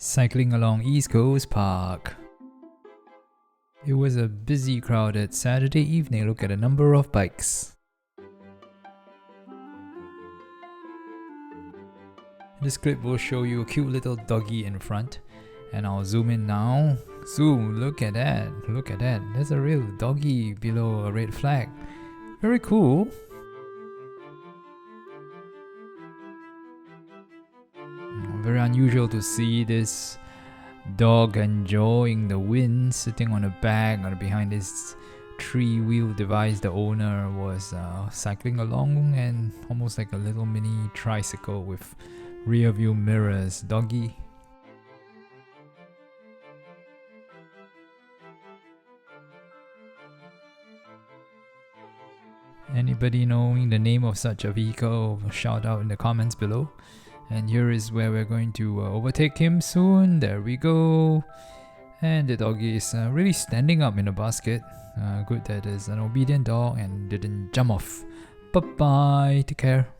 Cycling along East Coast Park. It was a busy, crowded Saturday evening. Look at the number of bikes. This clip will show you a cute little doggy in front, and I'll zoom in now. Zoom, look at that, look at that. There's a real doggy below a red flag. Very cool. Very unusual to see this dog enjoying the wind, sitting on a bag or behind this three-wheel device the owner was cycling along, and almost like a little mini tricycle with rear view mirrors. Doggy. Anybody knowing the name of such a vehicle, shout out in the comments below. And here is where we're going to overtake him soon. There we go. And the doggy is really standing up in the basket. Good that is an obedient dog and didn't jump off. Bye bye, take care.